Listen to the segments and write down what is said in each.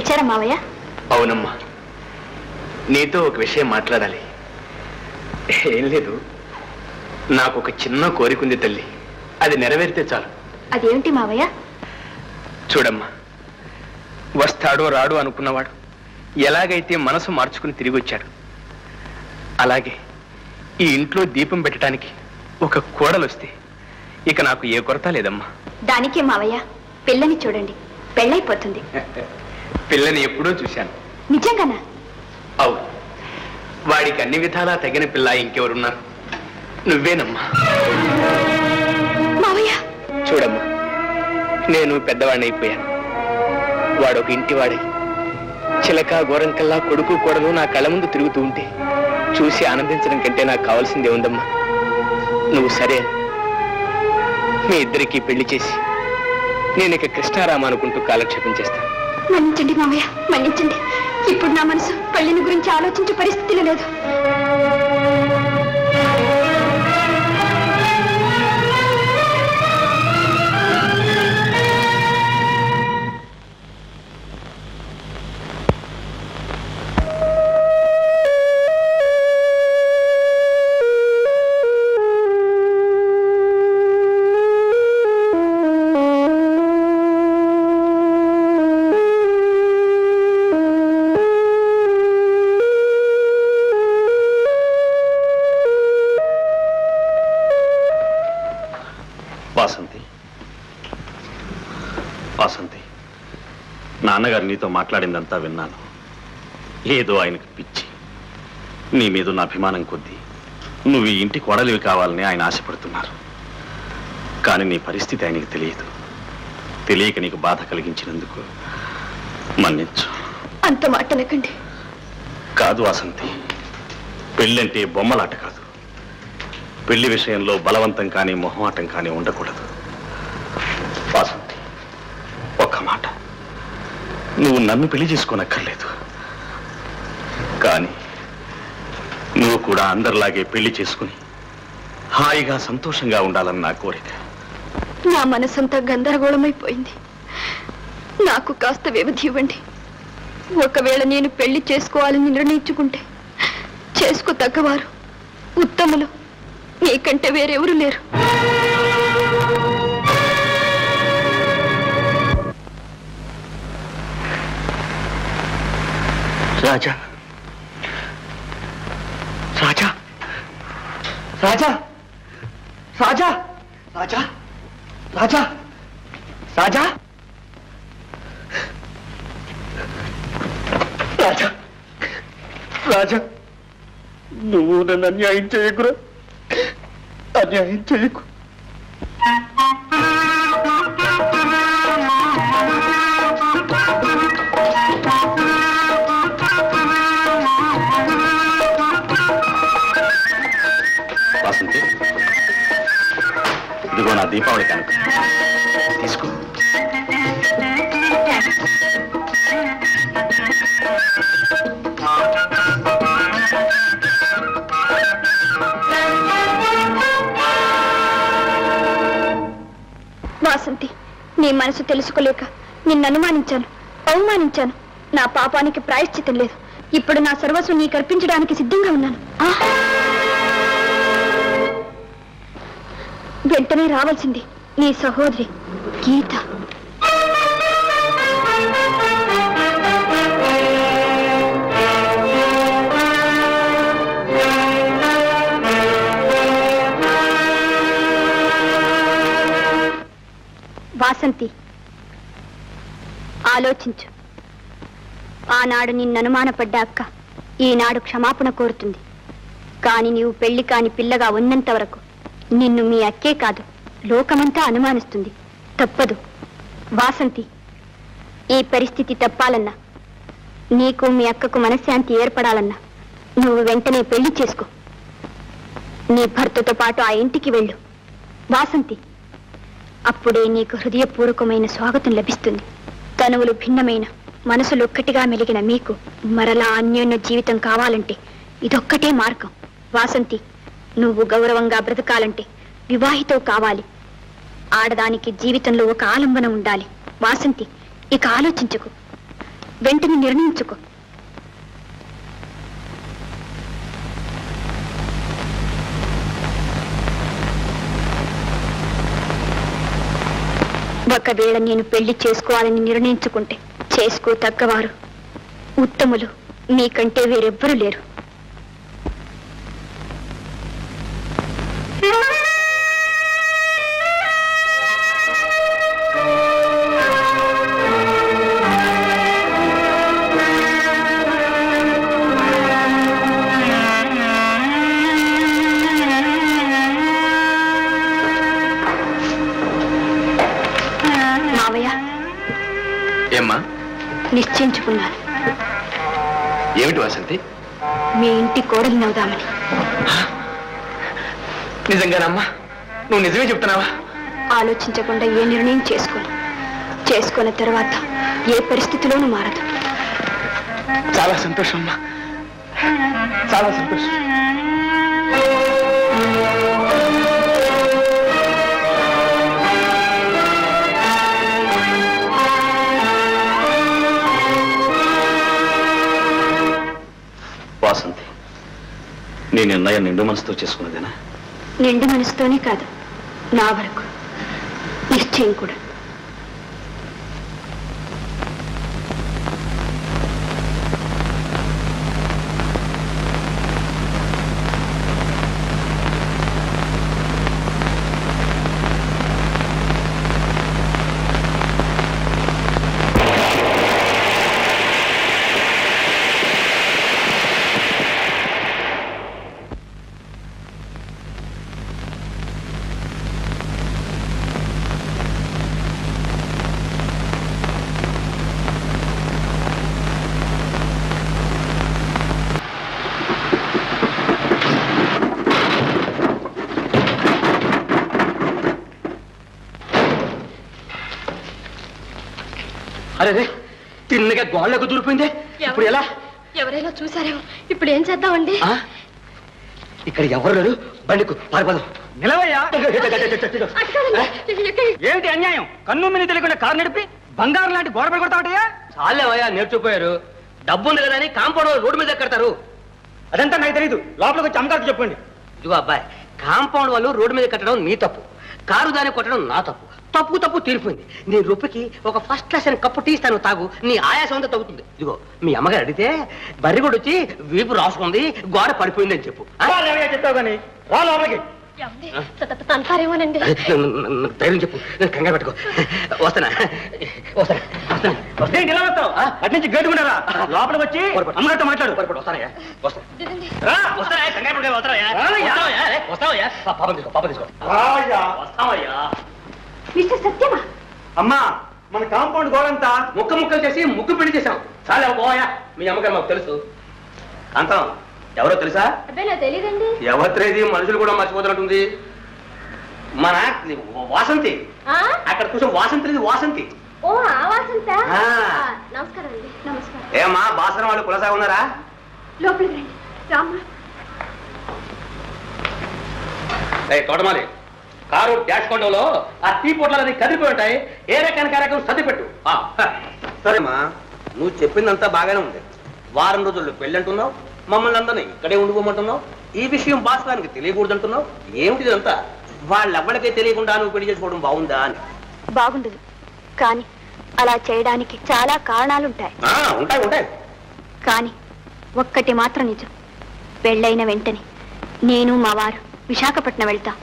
పిలిచారా మావయ్య? అవునమ్మా, నీతో ఒక విషయం మాట్లాడాలి. ఏం లేదు, నాకు ఒక చిన్న కోరిక ఉంది తల్లి, అది నెరవేరితే చాలు. అదేమిటి మావయ్య? చూడమ్మా, వస్తాడో రాడు అనుకున్నవాడు ఎలాగైతే మనసు మార్చుకుని తిరిగి వచ్చాడు, అలాగే ఈ ఇంట్లో దీపం పెట్టడానికి ఒక కోడలు వస్తే ఇక నాకు ఏ కొరత లేదమ్మా. దానికే మావయ్య, పిల్లని చూడండి, పెళ్ళైపోతుంది. పిల్లని ఎప్పుడూ చూశాను. నిజంగానా? అవును, వాడికి అన్ని విధాలా తగిన పిల్ల ఇంకెవరున్నారు? నువ్వేనమ్మా. మావయ్య చూడమ్మా, నేను పెద్దవాడిని అయిపోయాను, వాడు ఒక ఇంటివాడై చిలక గోరంకల్లా కొడుకు కోడలు నా కళ్ళ ముందు తిరుగుతూ ఉంటే చూసి ఆనందించడం కంటే నాకు కావాల్సిందే ఉందమ్మా. నువ్వు సరే, మీ ఇద్దరికీ పెళ్లి చేసి నేను ఇక కృష్ణారామ అనుకుంటూ కాలక్షేపం చేస్తాను. మన్నించండి మావయ్య, మన్నించండి. ఇప్పుడు నా మనసు పెళ్లిని గురించి ఆలోచించే పరిస్థితిలో లేదు. వాసంతి, నాన్నగారు నీతో మాట్లాడిందంతా విన్నాను. ఏదో ఆయనకు పిచ్చి, నీ మీద ఉన్న అభిమానం కొద్దీ నువ్వు ఈ ఇంటి కోడలివి కావాలని ఆయన ఆశపడుతున్నారు. కానీ నీ పరిస్థితి ఆయనకు తెలియదు. తెలియక నీకు బాధ కలిగించినందుకు మన్నించు. అంత మాట అనకండి. కాదు వాసంతి, పెళ్ళంటే బొమ్మలాట కాదు. పెళ్లి విషయంలో బలవంతం కానీ మొహమాటం కానీ ఉండకూడదు. వాసంతి, ఒక్క మాట, నువ్వు నన్ను పెళ్లి చేసుకోనక్కర్లేదు, కానీ నువ్వు కూడా అందరిలాగే పెళ్లి చేసుకుని హాయిగా సంతోషంగా ఉండాలని నా కోరిక. నా మనసంతా గందరగోళమైపోయింది. నాకు కాస్త వ్యవధి ఇవ్వండి. ఒకవేళ నేను పెళ్లి చేసుకోవాలని నిర్ణయించుకుంటే చేసుకో తగ్గవారు ఉత్తములు నీకంటే వేరెవరు లేరు. రాజా, రాజా, రాజా, రాజా, రాజా, రాజా, రాజా, రాజా, రాజా, నువ్వు నన్ను అన్యాయం చేయకురా, అన్యాయం చేయకు. వాసంతి, ఇదిగో నా దీపావళి కనుక, తీసుకో. వాసంతి, నీ మనసు తెలుసుకోలేక నిన్ను అనుమానించాను, అవమానించాను. నా పాపానికి ప్రాయశ్చితం లేదు. ఇప్పుడు నా సర్వస్వం నీకు అర్పించడానికి సిద్ధంగా ఉన్నాను. వెంటనే రావాల్సింది నీ సహోదరి గీత. వాసంతి, ఆలోచించు. ఆనాడు నిన్ను అనుమానపడ్డ అక్క ఈనాడు క్షమాపణ కోరుతుంది. కాని నీవు పెళ్లి కాని పిల్లగా ఉన్నంత వరకు నిన్ను మీ అక్కే కాదు, లోకమంతా అనుమానిస్తుంది. తప్పదు వాసంతి. ఈ పరిస్థితి తప్పాలన్నా, నీకు మీ అక్కకు మనశ్శాంతి ఏర్పడాలన్నా నువ్వు వెంటనే పెళ్లి చేసుకో. నీ భర్తతో పాటు ఆ ఇంటికి వెళ్ళు వాసంతి. అప్పుడే నీకు హృదయపూర్వకమైన స్వాగతం లభిస్తుంది. తనువులు భిన్నమైన మనసులు ఒక్కటిగా మెలిగిన మీకు మరలా అన్యోన్య జీవితం కావాలంటే ఇదొక్కటే మార్గం. వాసంతి, నువ్వు గౌరవంగా బ్రతకాలంటే వివాహితో కావాలి. ఆడదానికి జీవితంలో ఒక ఆలంబన ఉండాలి. వాసంతి, ఇక ఆలోచించకు. వెంటనే నిర్ణయించుకో. ఒకవేళ నేను పెళ్లి చేసుకోవాలని నిర్ణయించుకుంటే చేసుకో తగ్గవారు ఉత్తములు నీకంటే వేరెవ్వరూ లేరు. ఏమ్మా? నిశ్చయించుకున్నాను. ఏమిటి వాసంతి? మీ ఇంటి కోడలు నవ్వుదామని. నిజంగానమ్మా? నువ్వు నిజమే చెప్తున్నావా? ఆలోచించకుండా ఏ నిర్ణయం చేసుకున్న తర్వాత ఏ పరిస్థితిలోనూ మారదు. చాలా సంతోషం అమ్మా, చాలా సంతోషం. వాసంతి, నీ నిర్ణయం నిండు మనసుతో చేసుకున్నదేనా? నిండు మనసుతోనే కాదు, నా వరకు నిశ్చయం కూడా. అరే, తిన్నగా గోళ్ళకు దూరిపోయిందే. ఇప్పుడు ఎలా? ఎవరైనా చూసారేమో. ఇప్పుడు ఏం చేద్దామండి? ఇక్కడ ఎవరు లేరు, బండికు పారిపోదాం. నిలవయ్యా. ఏమిటి అన్యాయం? కన్ను మిని తెలియకుండా కారు నడిపి బంగారం లాంటి గోడ పడి కొడతావటయ్యా? చాలేవయ్యా, నేర్చుకుపోయారు. డబ్బు ఉంది కదా అని కాంపౌండ్ రోడ్డు మీద కడతారు. అదంతా నాకు తెలీదు. లోపలికి వచ్చి అమ్మగారికి చెప్పండి. ఇదిగో అబ్బాయి, కాంపౌండ్ వాళ్ళు రోడ్డు మీద కట్టడం నీ తప్పు, కారు దాన్ని కొట్టడం నా తప్పు. తప్పు తప్పు తీరిపోయింది. నీ రొప్పికి ఒక ఫస్ట్ క్లాస్ అని కప్పు టీ ఇస్తాను, తాగు. నీ ఆయాసం అంతా తగ్గుతుంది. ఇదిగో మీ అమ్మగారు అడిగితే బర్రిగొడు వచ్చి వీపు రాసుకుంది, గోడ పడిపోయింది అని చెప్పు. చెప్తావు కానీ రా లోపలికి. అంటారేమోనండి. ధైర్యం చెప్పు, కంగారు పెట్టుకో. వస్తానా వస్తానా వస్తానా వస్తే ఇలా వస్తావు. అటు నుంచి గేటుకుంటారా, లోపలికి వచ్చి అమ్మగారితో మాట్లాడు. వస్తానయ్యా, వస్తానయ్యా, కంగారు పెట్టుకో. వస్తావయ్యా, పాపం తీసుకో, పాపం తీసుకో. వస్తావయ్యా. మిస్టర్ సత్యమా? అమ్మా, మన కాంపౌండ్ గోడంతా ముక్కలు చేసి ముగ్గు పెళ్లి చేశాం. చాలా పోయా, మీ అమ్మగారు మాకు తెలుసు. కాంతం ఎవరో తెలుసా? తెలీదండి. ఎవరిది మనుషులు కూడా మర్చిపోతున్నట్టుంది. మన వాసంతి. అక్కడ కూర్చొని వాసంతి. వాసంతి. ఓ ఆ వాసంత. నమస్కారం అండి. నమస్కారం. ఏమా బాసన వాళ్ళు కులసా ఉన్నారా? లోపలికి రండి. రామ్మా. తోటమాలి, కారు డాష్ కొండలో ఆ టీ పొట్లని కదిలిపోయి ఉంటాయి. ఏ రకానికి రకం సర్దిపెట్టు. సరేమ్మా, నువ్వు చెప్పిందంతా బాగానే ఉంది. వారం రోజుల్లో పెళ్ళి అంటున్నావు, మమ్మల్ని అందరినీ ఇక్కడే ఉండిపోమంటున్నావు. ఈ విషయం భాస్కరానికి తెలియకూడదు అంటున్నావు. ఏమిటి ఇదంతా? వాళ్ళెవ్వడికే తెలియకుండా నువ్వు పెళ్లి చేసుకోవడం బాగుందా అని. బాగుండదు, కానీ అలా చేయడానికి చాలా కారణాలుంటాయి. ఉంటాయి ఉంటాయి. కానీ ఒక్కటి మాత్రం నిజం. పెళ్ళైన వెంటనే నేను మా వారు విశాఖపట్నం వెళ్తా.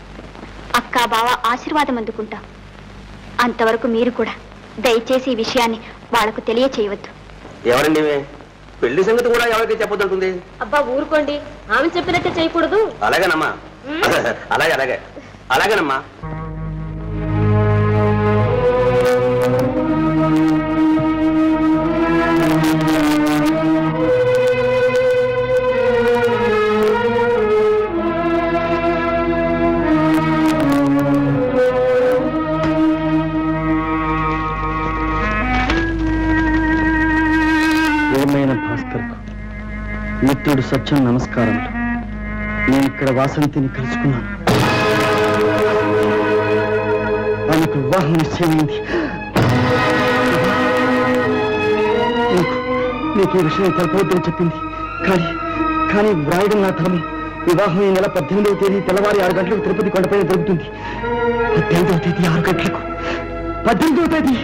అక్క బావ ఆశీర్వాదం అందుకుంటా. అంతవరకు మీరు కూడా దయచేసి ఈ విషయాన్ని వాళ్లకు తెలియచేయవద్దు. ఎవరండి? పెళ్లి సంగతి కూడా ఎవరికి చెప్పొద్దంటుంది. అబ్బా ఊరుకోండి, ఆమె చెప్పినట్టే చేయకూడదు. అలాగేనమ్మా, అలాగే అలాగే అలాగేనమ్మా. మిత్రుడు సత్యం నమస్కారములు. నేను ఇక్కడ వాసంతిని కలుసుకున్నాను. ఆమెకు వివాహం నిశ్చయమైంది. నీకు ఈ విషయం తెలపవద్దని చెప్పింది. కానీ వ్రాయడం నా ధర్మం. వివాహం ఈ నెల 18వ తేదీ తెల్లవారి 6 గంటలకు తిరుపతి కొండపైన జరుగుతుంది. 18వ తేదీ 6 గంటలకు. 18వ తేదీ.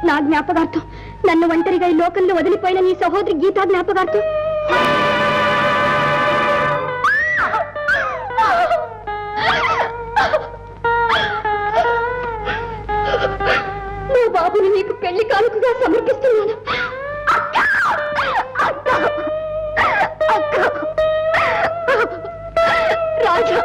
నా జ్ఞాపకార్థం నన్ను ఒంటరిగా ఈ లోకంలో వదిలిపోయిన నీ సహోదరి గీతా జ్ఞాపకార్థం నా బాబుని నీకు పెళ్లి కానుకగా సమర్పిస్తున్నాను. రాజా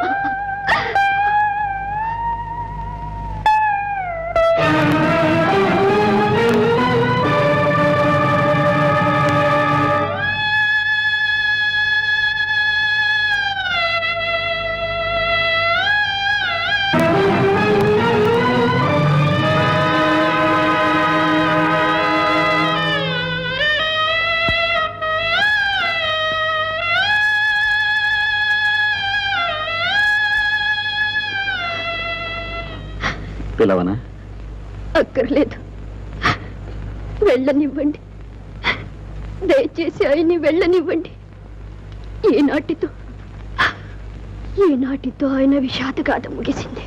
పిలవనా? అక్కర్లేదు, వెళ్ళనివ్వండి. దయచేసి ఆయన్ని వెళ్ళనివ్వండి. ఈనాటితో ఆయన విషాదగాథ ముగిసింది.